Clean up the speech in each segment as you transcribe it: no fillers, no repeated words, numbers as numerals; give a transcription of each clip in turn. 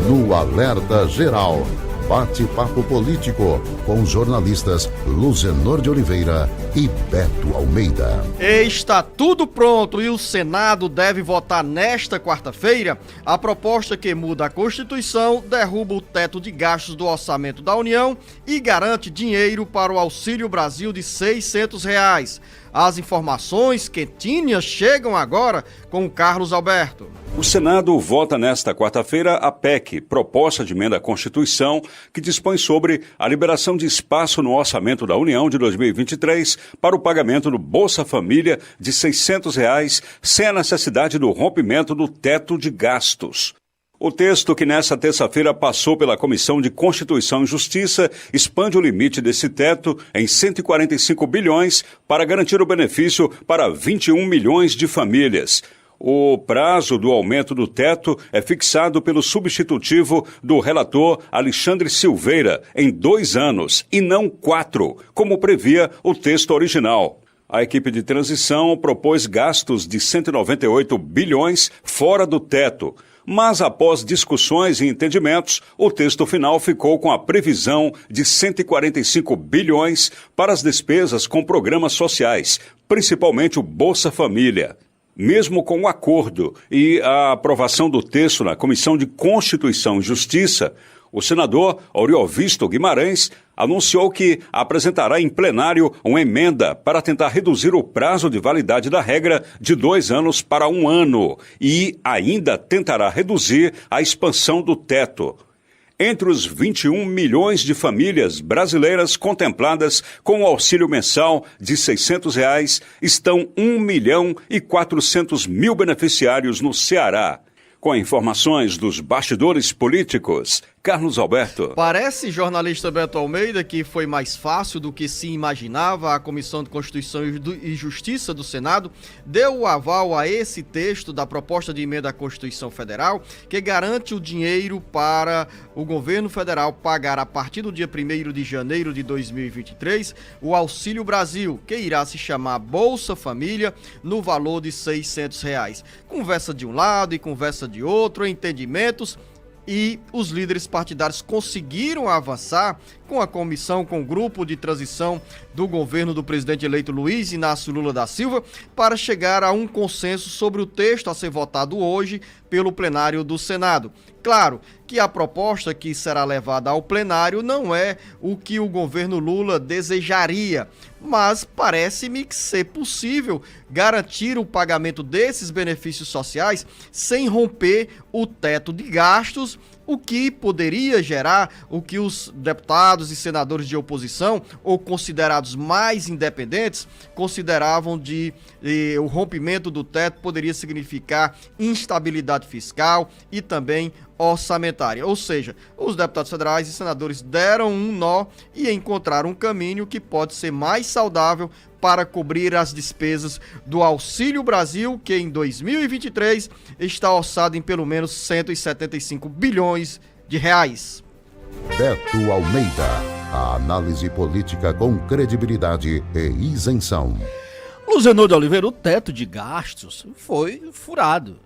no Alerta Geral. Bate-papo político com os jornalistas Luzenor de Oliveira e Beto Almeida. Está tudo pronto e o Senado deve votar nesta quarta-feira a proposta que muda a Constituição, derruba o teto de gastos do orçamento da União e garante dinheiro para o Auxílio Brasil de R$ 600. As informações quentinhas chegam agora com o Carlos Alberto. O Senado vota nesta quarta-feira a PEC, proposta de emenda à Constituição, que dispõe sobre a liberação de espaço no orçamento da União de 2023 para o pagamento do Bolsa Família de R$ 600, sem a necessidade do rompimento do teto de gastos. O texto, que nesta terça-feira passou pela Comissão de Constituição e Justiça, expande o limite desse teto em 145 bilhões para garantir o benefício para 21 milhões de famílias. O prazo do aumento do teto é fixado pelo substitutivo do relator Alexandre Silveira em 2 anos e não 4, como previa o texto original. A equipe de transição propôs gastos de 198 bilhões fora do teto, mas após discussões e entendimentos, o texto final ficou com a previsão de 145 bilhões para as despesas com programas sociais, principalmente o Bolsa Família. Mesmo com o acordo e a aprovação do texto na Comissão de Constituição e Justiça, o senador Oriovisto Guimarães anunciou que apresentará em plenário uma emenda para tentar reduzir o prazo de validade da regra de 2 anos para 1 ano e ainda tentará reduzir a expansão do teto. Entre os 21 milhões de famílias brasileiras contempladas com o auxílio mensal de R$ 600, estão 1.400.000 beneficiários no Ceará. Com informações dos bastidores políticos, Carlos Alberto. Parece, jornalista Beto Almeida, que foi mais fácil do que se imaginava. A Comissão de Constituição e Justiça do Senado deu o aval a esse texto da proposta de emenda à Constituição Federal, que garante o dinheiro para o governo federal pagar a partir do dia 1º de janeiro de 2023 o Auxílio Brasil, que irá se chamar Bolsa Família, no valor de R$ 600. Conversa de um lado e conversa de outro, entendimentos, e os líderes partidários conseguiram avançar com a comissão, com o grupo de transição do governo do presidente eleito Luiz Inácio Lula da Silva, para chegar a um consenso sobre o texto a ser votado hoje pelo plenário do Senado. Claro que a proposta que será levada ao plenário não é o que o governo Lula desejaria, mas parece-me ser possível garantir o pagamento desses benefícios sociais sem romper o teto de gastos, o que poderia gerar o que os deputados e senadores de oposição, ou considerados mais independentes, consideravam o rompimento do teto poderia significar instabilidade fiscal e também orçamentária. Ou seja, os deputados federais e senadores deram um nó e encontraram um caminho que pode ser mais saudável para cobrir as despesas do Auxílio Brasil, que em 2023 está orçado em pelo menos 175 bilhões de reais. Beto Almeida, a análise política com credibilidade e isenção. Luzenor de Oliveira, o teto de gastos foi furado.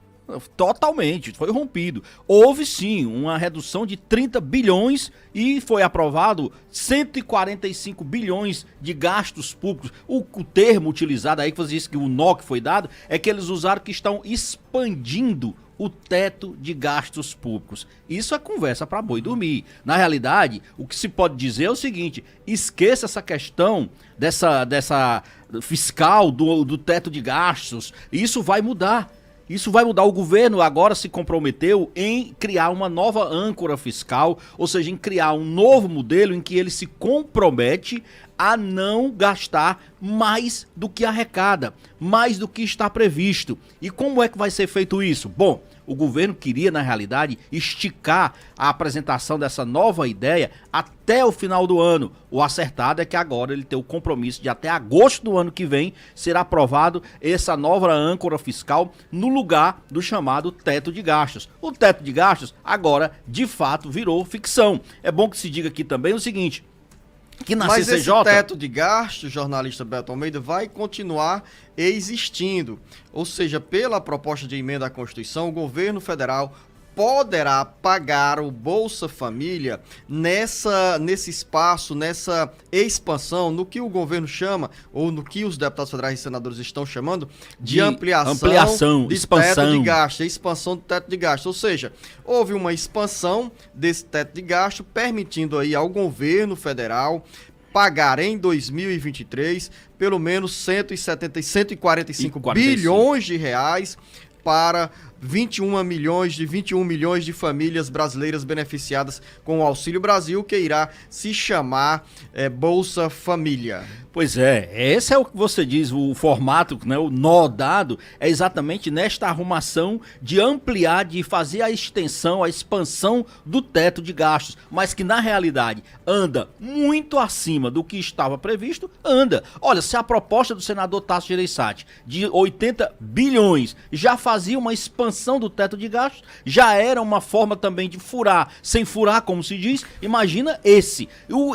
Totalmente, foi rompido. Houve sim uma redução de 30 bilhões e foi aprovado 145 bilhões de gastos públicos. O termo utilizado aí, que você disse que o nó que foi dado, é que eles usaram que estão expandindo o teto de gastos públicos. Isso é conversa para boi dormir. Na realidade, o que se pode dizer é o seguinte: esqueça essa questão dessa fiscal do teto de gastos. Isso vai mudar. Isso vai mudar. O governo agora se comprometeu em criar uma nova âncora fiscal, ou seja, em criar um novo modelo em que ele se compromete a não gastar mais do que arrecada, mais do que está previsto. E como é que vai ser feito isso? Bom, o governo queria, na realidade, esticar a apresentação dessa nova ideia até o final do ano. O acertado é que agora ele tem o compromisso de até agosto do ano que vem ser aprovado essa nova âncora fiscal no lugar do chamado teto de gastos. O teto de gastos agora, de fato, virou ficção. É bom que se diga aqui também o seguinte: que na Mas CCJ... esse teto de gastos, jornalista Beto Almeida, vai continuar existindo. Ou seja, pela proposta de emenda à Constituição, o governo federal poderá pagar o Bolsa Família nesse espaço, nessa expansão, no que o governo chama, ou no que os deputados federais e senadores estão chamando, de ampliação de expansão. Teto de gasto, expansão do teto de gasto. Ou seja, houve uma expansão desse teto de gasto, permitindo aí ao governo federal pagar em 2023 pelo menos 145 bilhões de reais para 21 milhões de famílias brasileiras beneficiadas com o Auxílio Brasil, que irá se chamar Bolsa Família. Pois é, esse é o que você diz, o formato, né, o nó dado é exatamente nesta arrumação de ampliar, de fazer a extensão, a expansão do teto de gastos, mas que na realidade anda muito acima do que estava previsto, anda. Olha, se a proposta do senador Tasso Gereissati de 80 bilhões já fazia uma expansão do teto de gastos, já era uma forma também de furar, sem furar, como se diz, imagina esse.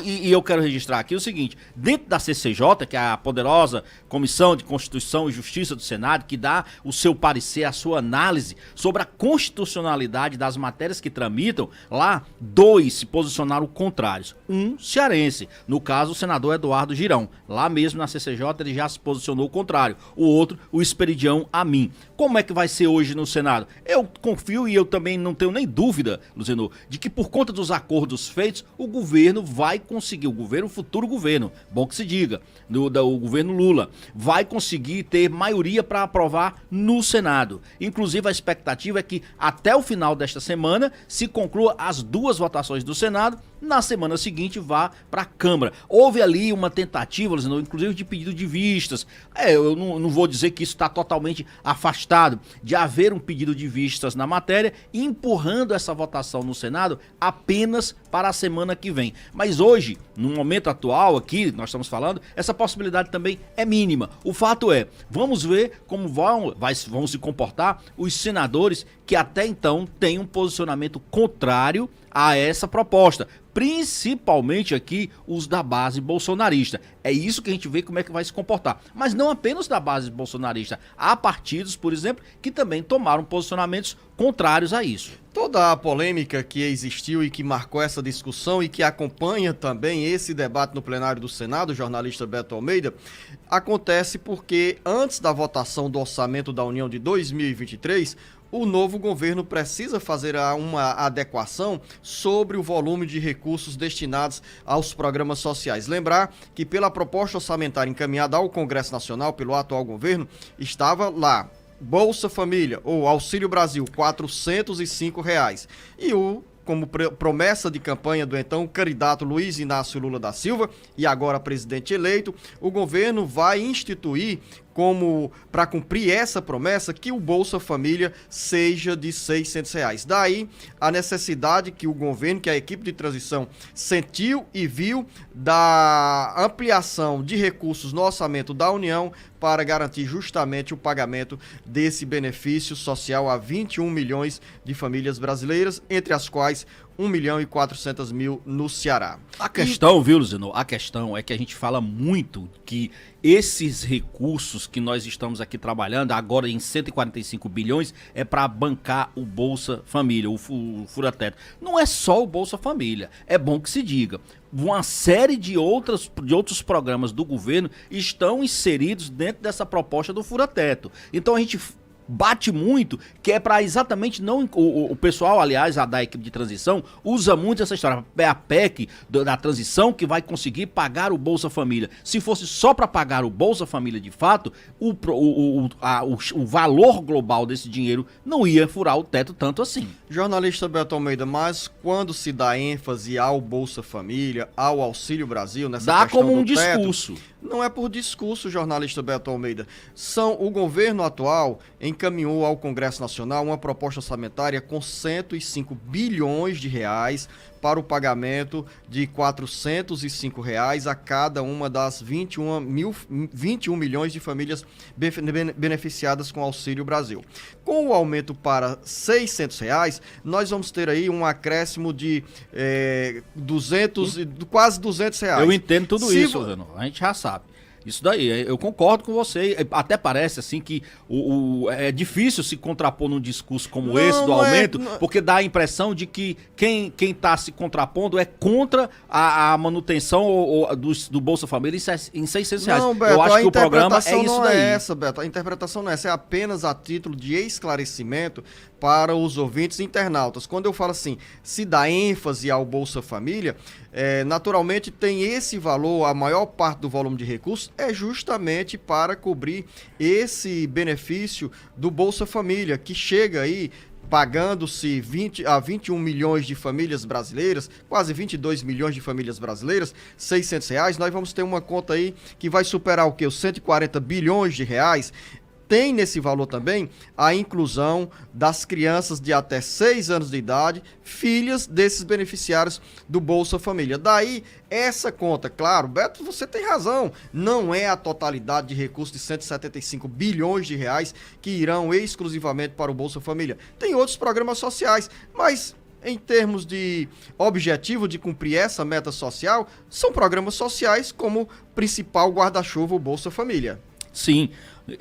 E eu quero registrar aqui o seguinte, dentro da CCJ, que é a poderosa Comissão de Constituição e Justiça do Senado, que dá o seu parecer, a sua análise sobre a constitucionalidade das matérias que tramitam, lá 2 se posicionaram contrários. Um cearense, no caso o senador Eduardo Girão. Lá mesmo na CCJ ele já se posicionou contrário. O outro, o Esperidião Amin. Como é que vai ser hoje no Senado? Eu confio e eu também não tenho nem dúvida, Luzenor, de que por conta dos acordos feitos, o governo vai conseguir, o futuro governo, bom que se diga, o governo Lula, vai conseguir ter maioria para aprovar no Senado. Inclusive a expectativa é que até o final desta semana se conclua as 2 votações do Senado, na semana seguinte vá para a Câmara. Houve ali uma tentativa, Luzenor, inclusive de pedido de vistas. Eu não vou dizer que isso está totalmente afastado de haver um pedido de vistas na matéria, empurrando essa votação no Senado apenas para a semana que vem. Mas hoje, no momento atual aqui, nós estamos falando, essa possibilidade também é mínima. O fato é, vamos ver como vão se comportar os senadores que até então têm um posicionamento contrário a essa proposta, principalmente aqui os da base bolsonarista. É isso que a gente vê como é que vai se comportar. Mas não apenas da base bolsonarista. Há partidos, por exemplo, que também tomaram posicionamentos contrários a isso. Toda a polêmica que existiu e que marcou essa discussão e que acompanha também esse debate no plenário do Senado, o jornalista Beto Almeida, acontece porque antes da votação do orçamento da União de 2023, o novo governo precisa fazer uma adequação sobre o volume de recursos destinados aos programas sociais. Lembrar que pela proposta orçamentária encaminhada ao Congresso Nacional pelo atual governo, estava lá Bolsa Família ou Auxílio Brasil, R$ 405. E como promessa de campanha do então candidato Luiz Inácio Lula da Silva, e agora presidente eleito, o governo vai instituir para cumprir essa promessa, que o Bolsa Família seja de R$ 600. Daí a necessidade que o governo, que a equipe de transição sentiu e viu da ampliação de recursos no orçamento da União para garantir justamente o pagamento desse benefício social a 21 milhões de famílias brasileiras, entre as quais 1.400.000 no Ceará. A questão, viu, Luzenor? A questão é que a gente fala muito que esses recursos que nós estamos aqui trabalhando, agora em 145 bilhões, é para bancar o Bolsa Família, o fura-teto. Não é só o Bolsa Família, é bom que se diga. Uma série de outros programas do governo estão inseridos dentro dessa proposta do fura-teto. Então a gente bate muito, que é para exatamente não... O pessoal, aliás, da equipe de transição, usa muito essa história. É a PEC da transição que vai conseguir pagar o Bolsa Família. Se fosse só para pagar o Bolsa Família de fato, o valor global desse dinheiro não ia furar o teto tanto assim. Jornalista Beto Almeida, mas quando se dá ênfase ao Bolsa Família, ao Auxílio Brasil, nessa dá questão como um do teto, discurso. Não é por discurso, jornalista Beto Almeida. O governo atual encaminhou ao Congresso Nacional uma proposta orçamentária com 105 bilhões de reais para o pagamento de R$ 405 a cada uma das 21 milhões de famílias beneficiadas com o Auxílio Brasil. Com o aumento para R$ 600, nós vamos ter aí um acréscimo de quase R$ 200. Eu entendo tudo isso, Zeno. A gente já sabe. Isso daí, eu concordo com você. Até parece assim que é difícil se contrapor num discurso como esse do aumento, porque dá a impressão de que quem está se contrapondo é contra a manutenção do Bolsa Família em R$600. Não, Beto, eu acho que o programa é isso daí. Beto, a interpretação não é essa, é apenas a título de esclarecimento para os ouvintes internautas. Quando eu falo assim, se dá ênfase ao Bolsa Família, naturalmente tem esse valor, a maior parte do volume de recursos é justamente para cobrir esse benefício do Bolsa Família, que chega aí pagando-se 20 a 21 milhões de famílias brasileiras, quase 22 milhões de famílias brasileiras, R$600, nós vamos ter uma conta aí que vai superar o quê? Os 140 bilhões de reais. Tem nesse valor também a inclusão das crianças de até 6 anos de idade, filhas desses beneficiários do Bolsa Família. Daí, essa conta, claro, Beto, você tem razão, não é a totalidade de recursos de 175 bilhões de reais que irão exclusivamente para o Bolsa Família. Tem outros programas sociais, mas em termos de objetivo de cumprir essa meta social, são programas sociais como principal guarda-chuva o Bolsa Família. Sim.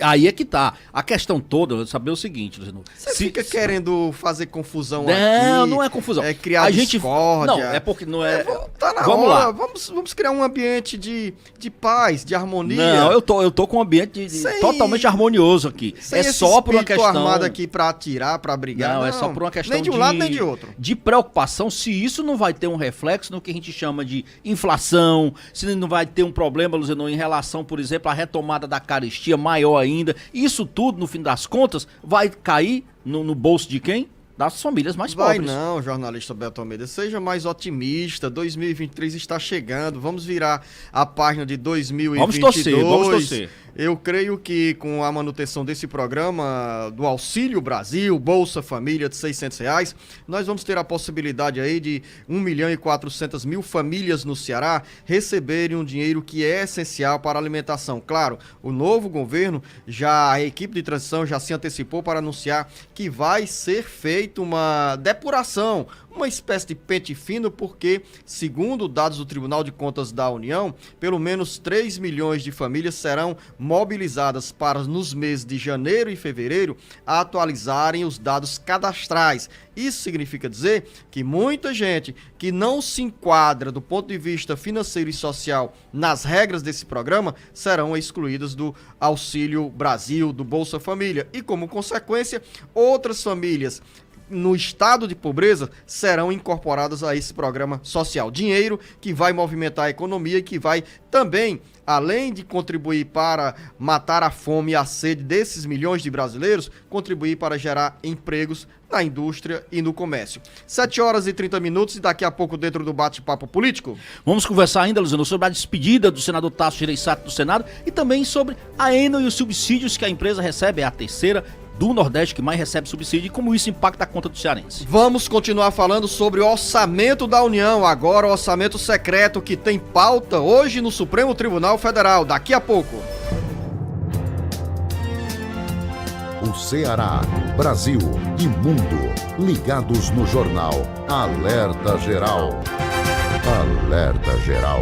Aí é que tá. A questão toda, eu saber o seguinte, Luciano. Você fica querendo fazer confusão aqui. Não é confusão. Criar discórdia. Não, é porque não é... Tá na Vamos hora. lá. Vamos criar um ambiente de paz, de harmonia. Não, eu tô com um ambiente totalmente harmonioso aqui. Sem é só por uma questão... armado aqui pra atirar, pra brigar. Não, é só por uma questão nem de um lado nem de outro. De preocupação, se isso não vai ter um reflexo no que a gente chama de inflação, se não vai ter um problema, Luciano, em relação, por exemplo, à retomada da carestia maior ainda. Isso tudo, no fim das contas, vai cair no bolso de quem? Das famílias mais pobres. Vai não, jornalista Beto Almeida, seja mais otimista, 2023 está chegando, vamos virar a página de 2022. Vamos torcer. Eu creio que com a manutenção desse programa do Auxílio Brasil, Bolsa Família de R$600, nós vamos ter a possibilidade aí de 1.400.000 famílias no Ceará receberem um dinheiro que é essencial para a alimentação. Claro, o novo governo, a equipe de transição já se antecipou para anunciar que vai ser feita uma depuração, uma espécie de pente fino, porque, segundo dados do Tribunal de Contas da União, pelo menos 3 milhões de famílias serão mobilizadas para, nos meses de janeiro e fevereiro, atualizarem os dados cadastrais. Isso significa dizer que muita gente que não se enquadra do ponto de vista financeiro e social nas regras desse programa serão excluídas do Auxílio Brasil, do Bolsa Família. E, como consequência, outras famílias no estado de pobreza serão incorporadas a esse programa social. Dinheiro que vai movimentar a economia e que vai também, além de contribuir para matar a fome e a sede desses milhões de brasileiros, contribuir para gerar empregos na indústria e no comércio. 7h30 e daqui a pouco dentro do bate-papo político. Vamos conversar ainda, Luciano, sobre a despedida do senador Tasso Gereissati do Senado e também sobre a Enel e os subsídios que a empresa recebe, é a terceira do Nordeste que mais recebe subsídio e como isso impacta a conta do cearense. Vamos continuar falando sobre o orçamento da União, agora o orçamento secreto que tem pauta hoje no Supremo Tribunal Federal, daqui a pouco. O Ceará, Brasil e mundo ligados no jornal Alerta Geral. Alerta Geral.